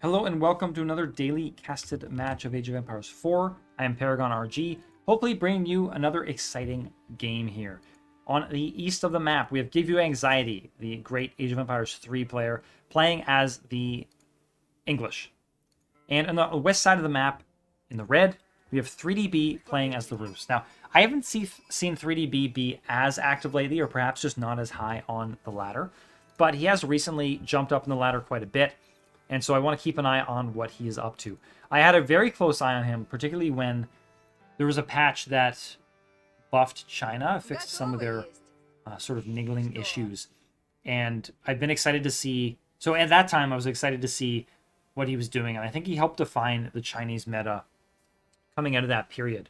Hello and welcome to another daily casted match of Age of Empires 4. I am Paragon RG, hopefully bringing you another exciting game here. On the east of the map, we have GiveUAnxiety, the great Age of Empires 3 player, playing as the English. And on the west side of the map, in the red, we have 3DB playing as the Rus. Now, I haven't seen 3DB be as active lately, or perhaps just not as high on the ladder, but he has recently jumped up in the ladder quite a bit. And so I want to keep an eye on what he is up to. I had a very close eye on him, particularly when there was a patch that buffed China, fixed some of their sort of niggling issues. And I've been excited to see... So at that time, I was excited to see what he was doing. And I think he helped define the Chinese meta coming out of that period.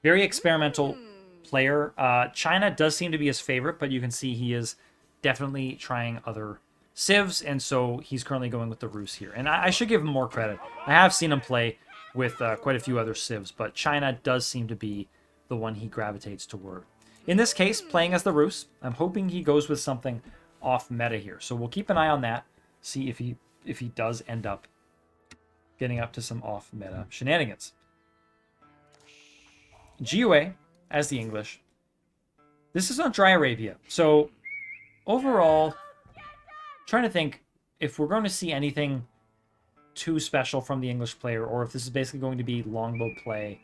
Very experimental player. China does seem to be his favorite, but you can see he is definitely trying other civs, and so he's currently going with the Rus here. And I should give him more credit. I have seen him play with quite a few other civs, but China does seem to be the one he gravitates toward. In this case, playing as the Rus, I'm hoping he goes with something off meta here. So we'll keep an eye on that, see if he does end up getting up to some off meta shenanigans. GiveUA as the English. This is on Dry Arabia. So overall, trying to think if we're going to see anything too special from the English player, or if this is basically going to be longbow play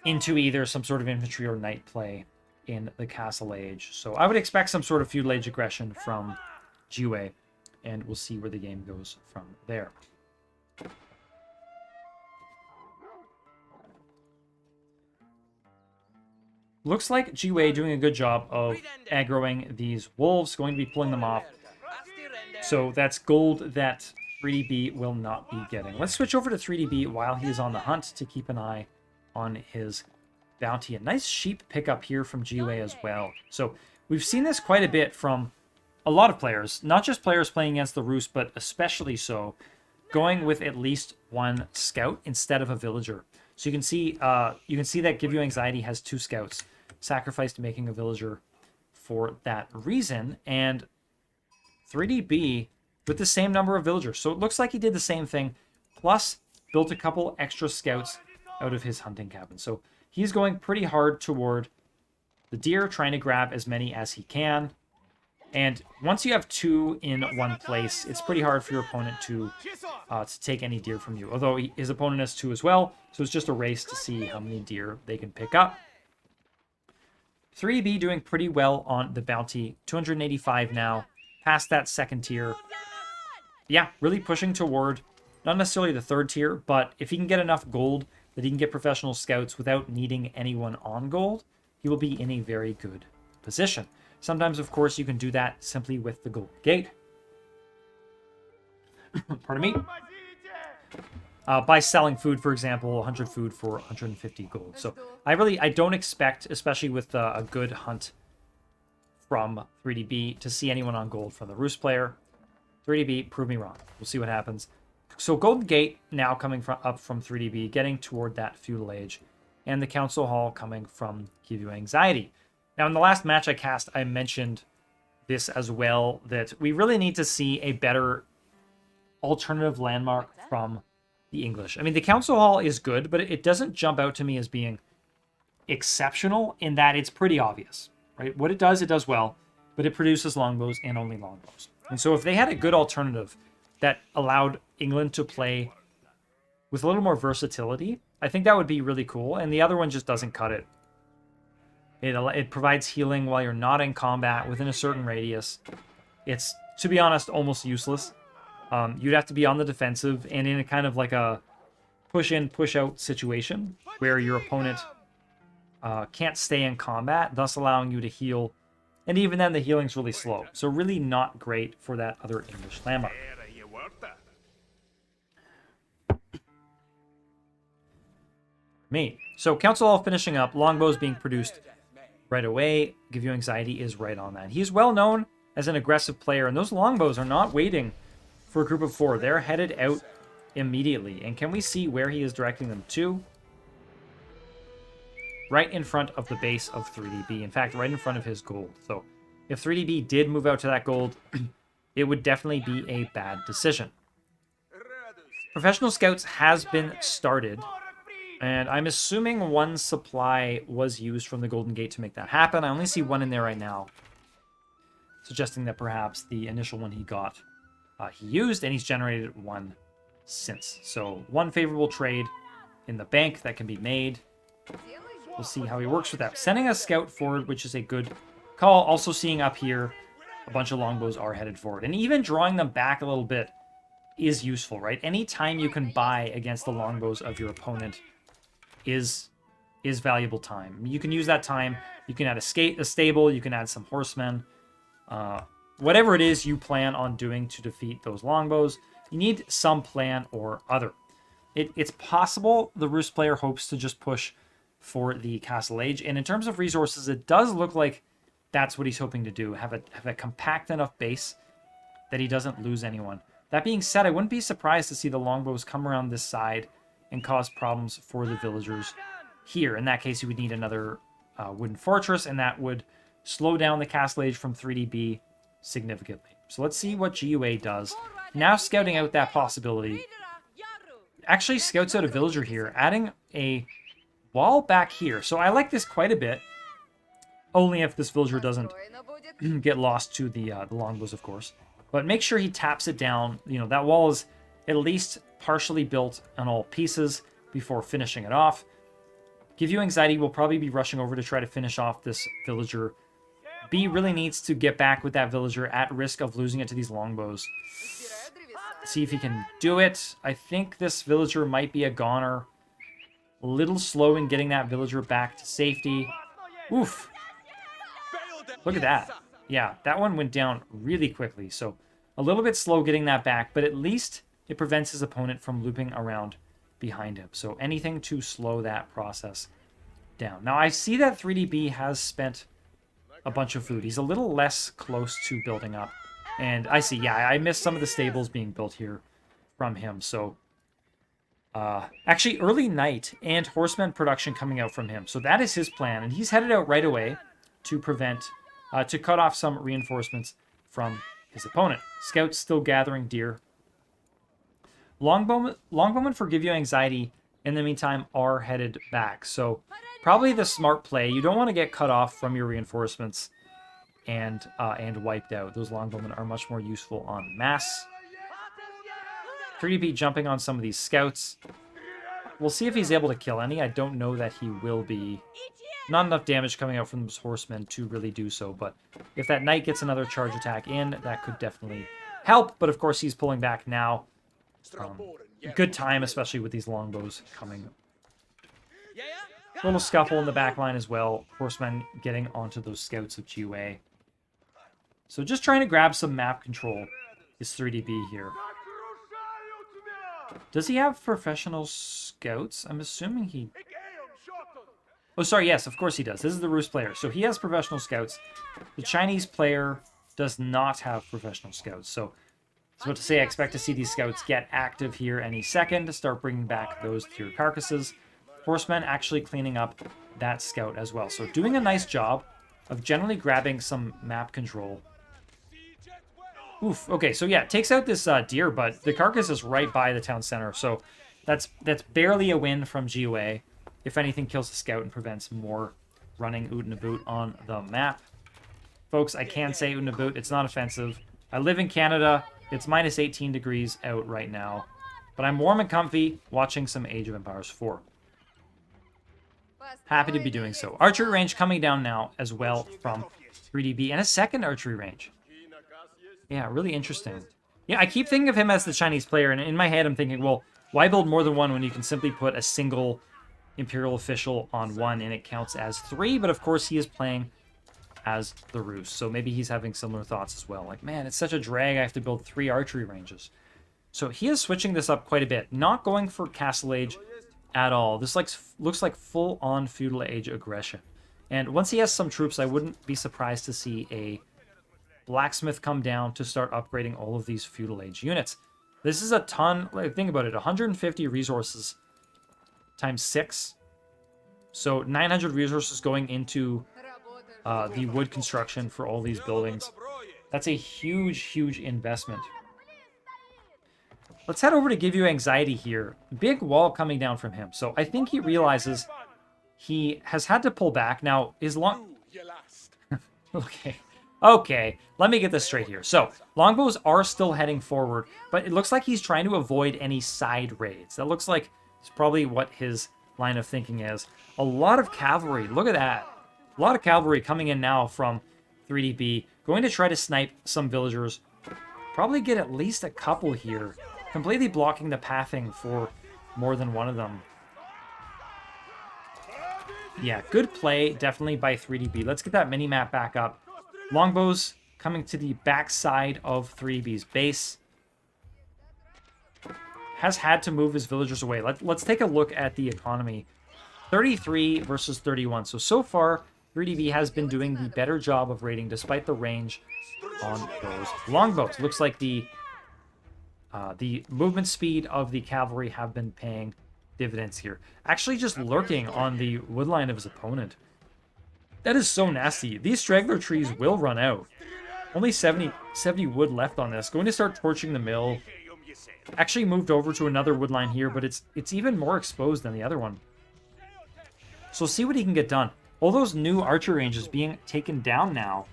into either some sort of infantry or knight play in the Castle Age. So I would expect some sort of feudal age aggression from GiveUA, and we'll see where the game goes from there. Looks like GiveUA doing a good job of aggroing these wolves, going to be pulling them off. So that's gold that 3DB will not be getting. Let's switch over to 3DB while he's on the hunt to keep an eye on his bounty. A nice sheep pickup here from GiveUA as well. So we've seen this quite a bit from a lot of players, not just players playing against the Rus, but especially so, going with at least one scout instead of a villager. So you can see that GiveUAnxiety has 2 scouts, sacrificed making a villager for that reason, and 3DB with the same number of villagers. So it looks like he did the same thing, plus built a couple extra scouts out of his hunting cabin. So he's going pretty hard toward the deer, trying to grab as many as he can. And once you have 2 in one place, it's pretty hard for your opponent to take any deer from you. Although his opponent has 2 as well, so it's just a race to see how many deer they can pick up. 3DB doing pretty well on the bounty, 285 now. Past that second tier. Yeah, really pushing toward not necessarily the 3rd tier, but if he can get enough gold that he can get professional scouts without needing anyone on gold, he will be in a very good position. Sometimes, of course, you can do that simply with the gold gate. Pardon me. By selling food, for example, 100 food for 150 gold. So I don't expect, especially with a good hunt from 3DB, to see anyone on gold from the Rus player. 3DB, prove me wrong. We'll see what happens. So Golden Gate now coming up from 3DB, getting toward that feudal age, and the Council Hall coming from GiveUAnxiety. Now, in the last match I cast, I mentioned this as well, that we really need to see a better alternative landmark from the English. I mean, the Council Hall is good, but it doesn't jump out to me as being exceptional in that it's pretty obvious. Right? What it does well, but it produces longbows and only longbows. And so if they had a good alternative that allowed England to play with a little more versatility, I think that would be really cool. And the other one just doesn't cut it. It provides healing while you're not in combat within a certain radius. It's, to be honest, almost useless. You'd have to be on the defensive and in a kind of like a push-in, push-out situation where your opponent can't stay in combat, thus allowing you to heal. And even then, the healing's really slow. So really not great for that other English landmark. Me. So Council Hall finishing up. Longbows being produced right away. GiveUAnxiety is right on that. He's well known as an aggressive player, and those longbows are not waiting for a group of 4. They're headed out immediately. And can we see where he is directing them to? Right in front of the base of 3DB. In fact, right in front of his gold. So if 3DB did move out to that gold, it would definitely be a bad decision. Professional Scouts has been started. And I'm assuming one supply was used from the Golden Gate to make that happen. I only see one in there right now, suggesting that perhaps the initial one he got, he used, and he's generated one since. So one favorable trade in the bank that can be made. We'll see how he works with that. Sending a scout forward, which is a good call. Also seeing up here, a bunch of longbows are headed forward. And even drawing them back a little bit is useful, right? Anytime you can buy against the longbows of your opponent is valuable time. You can use that time. You can add a stable. You can add some horsemen. Whatever it is you plan on doing to defeat those longbows, you need some plan or other. It's possible the Roost player hopes to just push for the Castle Age. And in terms of resources, it does look like that's what he's hoping to do. Have a compact enough base that he doesn't lose anyone. That being said, I wouldn't be surprised to see the longbows come around this side and cause problems for the villagers here. In that case, you would need another wooden fortress, and that would slow down the Castle Age from 3DB significantly. So let's see what GUA does. Now scouting out that possibility. Actually scouts out a villager here, adding a wall back here. So I like this quite a bit. Only if this villager doesn't get lost to the longbows, of course. But make sure he taps it down. You know, that wall is at least partially built on all pieces before finishing it off. GiveUAnxiety will probably be rushing over to try to finish off this villager. B really needs to get back with that villager at risk of losing it to these longbows. See if he can do it. I think this villager might be a goner. A little slow in getting that villager back to safety. Oof. Look at that. Yeah, that one went down really quickly. So a little bit slow getting that back, but at least it prevents his opponent from looping around behind him. So anything to slow that process down. Now I see that 3DB has spent a bunch of food. He's a little less close to building up. And I see, yeah, I missed some of the stables being built here from him. So actually early night and horseman production coming out from him. So that is his plan. And he's headed out right away to prevent, to cut off some reinforcements from his opponent. Scouts still gathering deer. Longbowmen for GiveUAnxiety in the meantime are headed back. So probably the smart play. You don't want to get cut off from your reinforcements and wiped out. Those longbowmen are much more useful en masse. 3DP jumping on some of these scouts. We'll see if he's able to kill any. I don't know that he will be. Not enough damage coming out from those horsemen to really do so. But if that knight gets another charge attack in, that could definitely help. But of course he's pulling back now. Good time, especially with these longbows coming. Little scuffle in the back line as well. Horsemen getting onto those scouts of GUA. So just trying to grab some map control is 3DB here. Does he have professional scouts? I'm assuming he... Oh, sorry, yes, of course he does. This is the Roost player. So he has professional scouts. The Chinese player does not have professional scouts. So I was about to say I expect to see these scouts get active here any second to start bringing back those tier carcasses. Horsemen actually cleaning up that scout as well. So doing a nice job of generally grabbing some map control. Oof. Okay, so yeah, it takes out this deer, but the carcass is right by the town center. So that's barely a win from GUA. If anything, kills the scout and prevents more running Oot and a Boot on the map. Folks, I can say Oot and a Boot. It's not offensive. I live in Canada. It's minus 18 degrees out right now. But I'm warm and comfy watching some Age of Empires 4. Happy to be doing so. Archery range coming down now as well from 3DB. And a second archery range. Yeah, really interesting. Yeah, I keep thinking of him as the Chinese player. And in my head, I'm thinking, well, why build more than one when you can simply put a single Imperial official on one and it counts as 3? But of course, he is playing as the Roost. So maybe he's having similar thoughts as well. Like, man, it's such a drag. I have to build 3 archery ranges. So he is switching this up quite a bit. Not going for Castle Age at all. This looks like full-on Feudal Age aggression. And once he has some troops, I wouldn't be surprised to see a blacksmith come down to start upgrading all of these Feudal Age units. This is a ton. Like, think about it. 150 resources times 6. So 900 resources going into the wood construction for all these buildings. That's a huge, huge investment. Let's head over to Give You Anxiety here. Big wall coming down from him. So I think he realizes he has had to pull back. Now, is long... Okay. Okay, let me get this straight here. So, longbows are still heading forward, but it looks like he's trying to avoid any side raids. That looks like it's probably what his line of thinking is. A lot of cavalry. Look at that. A lot of cavalry coming in now from 3DB. Going to try to snipe some villagers. Probably get at least a couple here. Completely blocking the pathing for more than one of them. Yeah, good play, definitely by 3DB. Let's get that mini-map back up. Longbows coming to the backside of 3DB's base. Has had to move his villagers away. Let's take a look at the economy. 33 versus 31. So far, 3DB has been doing the better job of raiding despite the range on those longbows. Looks like the movement speed of the cavalry have been paying dividends here. Actually just lurking on the woodline of his opponent. That is so nasty. These straggler trees will run out. Only 70 wood left on this. Going to start torching the mill. Actually moved over to another woodline here, but it's even more exposed than the other one. So see what he can get done. All those new archer ranges being taken down now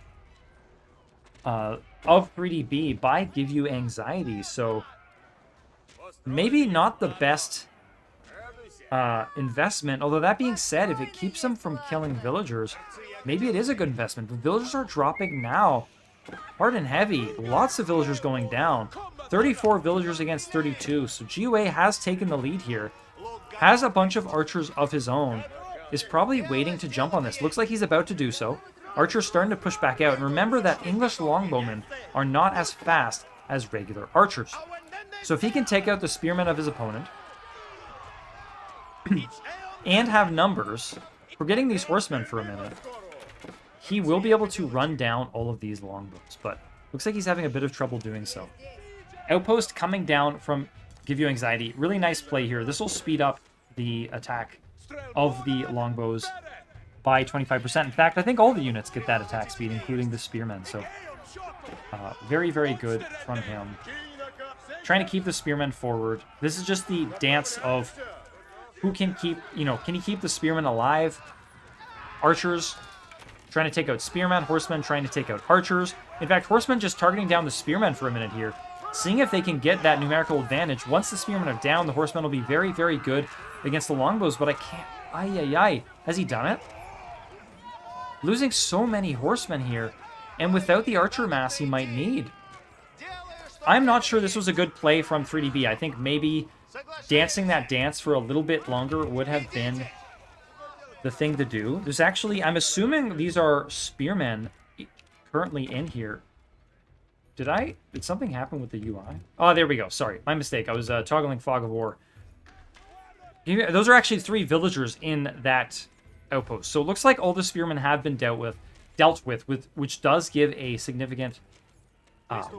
of 3DB by Give You Anxiety. So maybe not the best investment. Although that being said, if it keeps them from killing villagers, maybe it is a good investment. The villagers are dropping now. Hard and heavy. Lots of villagers going down. 34 villagers against 32. So GiveUA has taken the lead here. Has a bunch of archers of his own. Is probably waiting to jump on this. Looks like he's about to do so. Archers starting to push back out. And remember that English longbowmen are not as fast as regular archers. So if he can take out the spearmen of his opponent and have numbers, forgetting these horsemen for a minute, he will be able to run down all of these longbows. But looks like he's having a bit of trouble doing so. Outpost coming down from Give You Anxiety. Really nice play here. This will speed up the attack of the longbows by 25%. In fact, I think all the units get that attack speed, including the spearmen. So very, very good from him. Trying to keep the spearmen forward. This is just the dance of who can keep, can he keep the spearmen alive? Archers trying to take out spearmen. Horsemen trying to take out archers. In fact, horsemen just targeting down the spearmen for a minute here. Seeing if they can get that numerical advantage. Once the spearmen are down, the horsemen will be very, very good against the longbows. But I can't... Ay. Has he done it? Losing so many horsemen here. And without the archer mass he might need. I'm not sure this was a good play from 3DB. I think maybe dancing that dance for a little bit longer would have been the thing to do. There's actually... I'm assuming these are spearmen currently in here. Did something happen with the UI? Oh, there we go. Sorry, my mistake. I was toggling Fog of War. Those are actually 3 villagers in that outpost. So it looks like all the spearmen have been dealt with, which does give a significant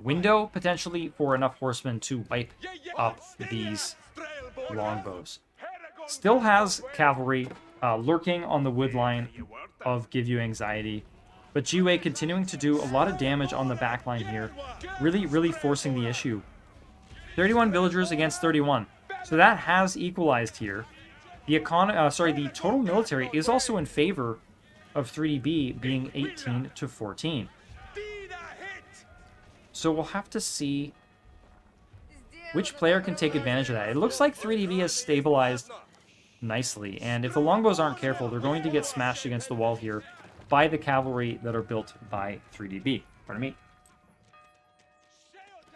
window, potentially, for enough horsemen to wipe up these longbows. Still has cavalry lurking on the wood line of Give You Anxiety. But GiveUA continuing to do a lot of damage on the back line here. Really, really forcing the issue. 31 villagers against 31. So that has equalized here. The the total military is also in favor of 3DB being 18 to 14. So we'll have to see which player can take advantage of that. It looks like 3DB has stabilized nicely. And if the longbows aren't careful, they're going to get smashed against the wall here by the cavalry that are built by 3DB. Pardon me.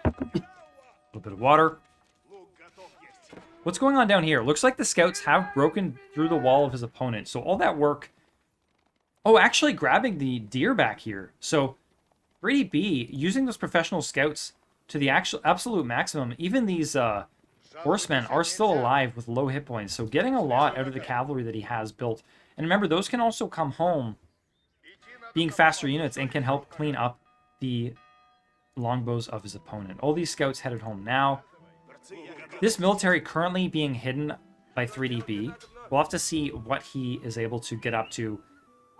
A little bit of water. What's going on down here? Looks like the scouts have broken through the wall of his opponent. So all that work... Oh, actually grabbing the deer back here. So 3DB using those professional scouts to the absolute maximum. Even these horsemen are still alive with low hit points. So getting a lot out of the cavalry that he has built. And remember, those can also come home being faster units and can help clean up the longbows of his opponent. All these scouts headed home now. This military currently being hidden by 3DB. We'll have to see what he is able to get up to.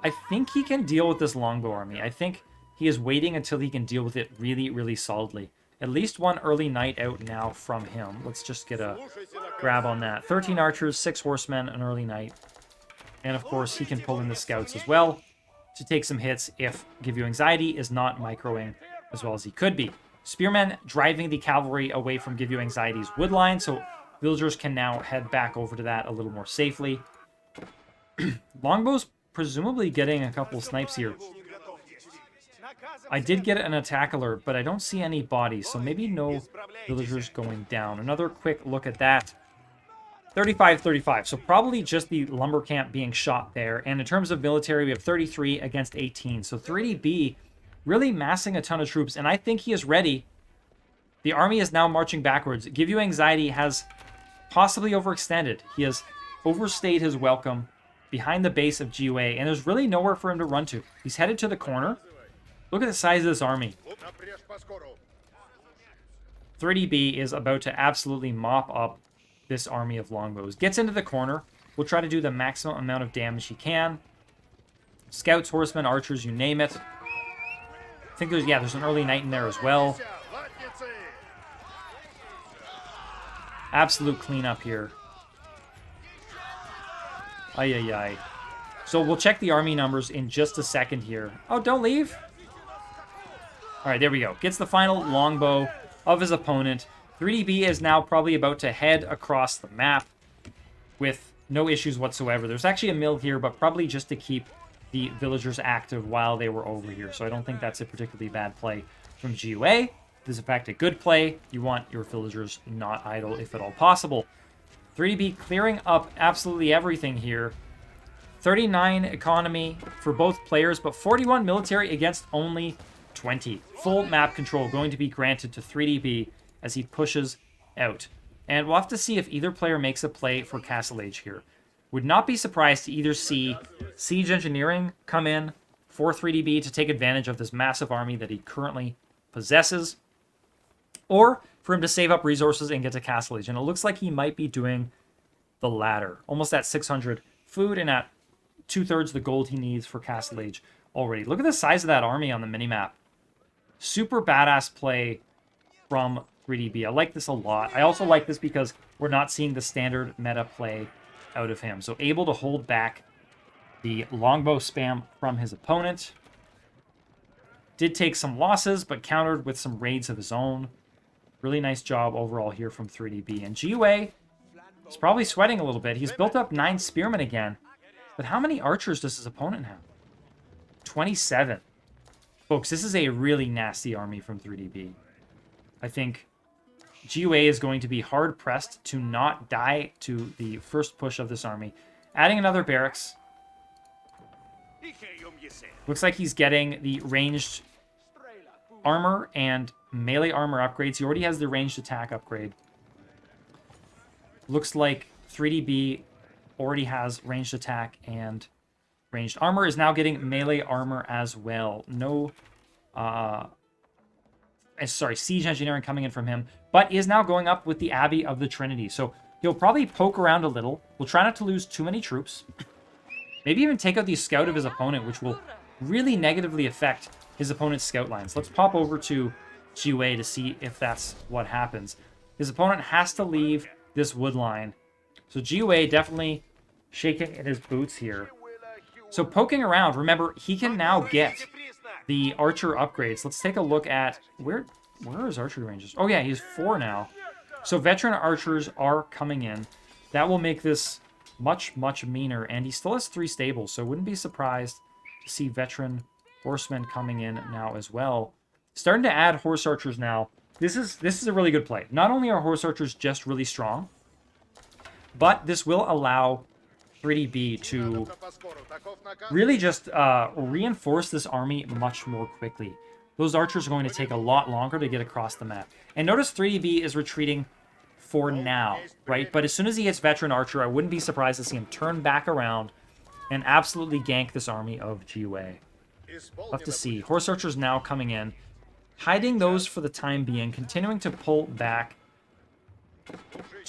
I think he can deal with this longbow army. I think he is waiting until he can deal with it really, really solidly. At least one early knight out now from him. Let's just get a grab on that. 13 archers, 6 horsemen, an early knight. And of course, he can pull in the scouts as well to take some hits if GiveUAnxiety is not microing as well as he could be. Spearmen driving the cavalry away from GiveUAnxiety's wood line, so villagers can now head back over to that a little more safely. Longbows presumably getting a couple snipes here. I did get an attack alert, but I don't see any bodies, so maybe no villagers going down. Another quick look at that. 35-35, so probably just the lumber camp being shot there. And in terms of military, we have 33 against 18. So 3DB really massing a ton of troops, and I think he is ready. The army is now marching backwards. GiveUAnxiety has possibly overextended. He has overstayed his welcome behind the base of GUA, and there's really nowhere for him to run to. He's headed to the corner. Look at the size of this army. 3DB is about to absolutely mop up this army of longbows. Gets into the corner. Will try to do the maximum amount of damage he can. Scouts, horsemen, archers, you name it. I think there's an early knight in there as well. Absolute cleanup here. Ay, ay, ay. So we'll check the army numbers in just a second here. Oh, don't leave. All right, there we go. Gets the final longbow of his opponent. 3DB is now probably about to head across the map with no issues whatsoever. There's actually a mill here, but probably just to keep the villagers active while they were over here. So I don't think that's a particularly bad play from GUA. This is in fact a good play. You want your villagers not idle if at all possible. 3DB clearing up absolutely everything here. 39 economy for both players, but 41 military against only 20. Full map control going to be granted to 3DB as he pushes out. And we'll have to see if either player makes a play for Castle Age here. Would not be surprised to either see Siege Engineering come in for 3DB to take advantage of this massive army that he currently possesses, or for him to save up resources and get to Castle Age. And it looks like he might be doing the latter. Almost at 600 food and at 2/3 the gold he needs for Castle Age already. Look at the size of that army on the minimap. Super badass play from 3DB. I like this a lot. I also like this because we're not seeing the standard meta play out of him. So able to hold back the longbow spam from his opponent. Did take some losses, but countered with some raids of his own. Really nice job overall here from 3DB. And GUA is probably sweating a little bit. He's built up 9 spearmen again. But how many archers does his opponent have? 27. Folks, this is a really nasty army from 3DB. I think GUA is going to be hard-pressed to not die to the first push of this army. Adding another barracks. Looks like he's getting the ranged armor and melee armor upgrades. He already has the ranged attack upgrade. Looks like 3DB already has ranged attack and ranged armor. Is now getting melee armor as well. No, Siege Engineering coming in from him, but is now going up with the Abbey of the Trinity. So he'll probably poke around a little. We'll try not to lose too many troops. Maybe even take out the scout of his opponent, which will really negatively affect his opponent's scout lines. Let's pop over to GUA to see if that's what happens. His opponent has to leave this wood line. So GUA definitely shaking in his boots here. So poking around, remember, he can now get the archer upgrades. Let's take a look at where are his archery ranges? Oh yeah, he's 4 now. So veteran archers are coming in. That will make this much, much meaner. And he still has 3 stables, so wouldn't be surprised to see veteran horsemen coming in now as well. Starting to add horse archers now. This is a really good play. Not only are horse archers just really strong, but this will allow 3DB to really just reinforce this army much more quickly. Those archers are going to take a lot longer to get across the map. And notice 3DB is retreating for now, right? But as soon as he hits veteran archer, I wouldn't be surprised to see him turn back around and absolutely gank this army of GUA. We'll have to see. Horse archers now coming in, hiding those for the time being, continuing to pull back.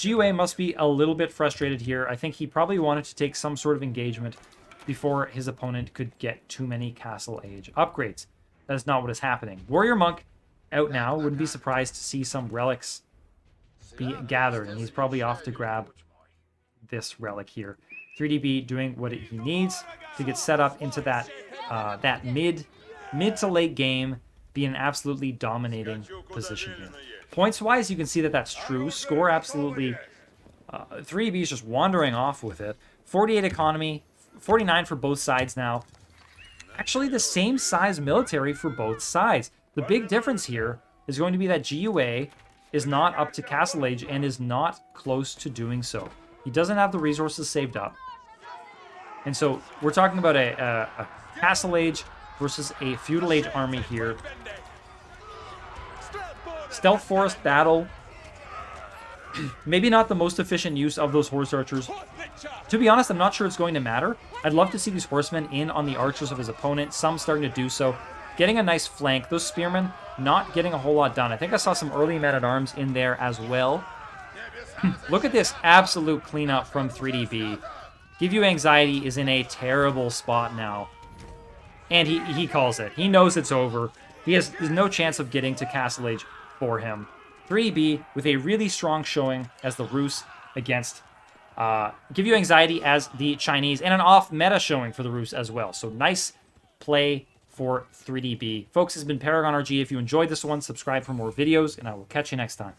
GUA must be a little bit frustrated here. I think he probably wanted to take some sort of engagement before his opponent could get too many Castle Age upgrades. That is not what is happening. Warrior Monk out now. Wouldn't be surprised to see some relics be gathered, and he's probably off to grab this relic here. 3DB doing what he needs to get set up into that that mid to late game, be an absolutely dominating position here. Points wise, you can see that that's true. Score absolutely. 3DB is just wandering off with it. 48 economy, 49 for both sides now. Actually, the same size military for both sides. The big difference here is going to be that GUA is not up to Castle Age and is not close to doing so. He doesn't have the resources saved up. And so we're talking about a Castle Age versus a Feudal Age army here. Stealth Forest battle. Maybe not the most efficient use of those horse archers. To be honest, I'm not sure it's going to matter. I'd love to see these horsemen in on the archers of his opponent. Some starting to do so. Getting a nice flank. Those spearmen not getting a whole lot done. I think I saw some early men-at-arms in there as well. Look at this absolute cleanup from 3DB. GiveUAnxiety is in a terrible spot now. And he calls it. He knows it's over. There's no chance of getting to Castle Age for him. 3DB with a really strong showing as the Rus against GiveUAnxiety as the Chinese, and an off-meta showing for the Rus as well. So nice play for 3DB. Folks, this has been Paragon RG. If you enjoyed this one, subscribe for more videos, and I will catch you next time.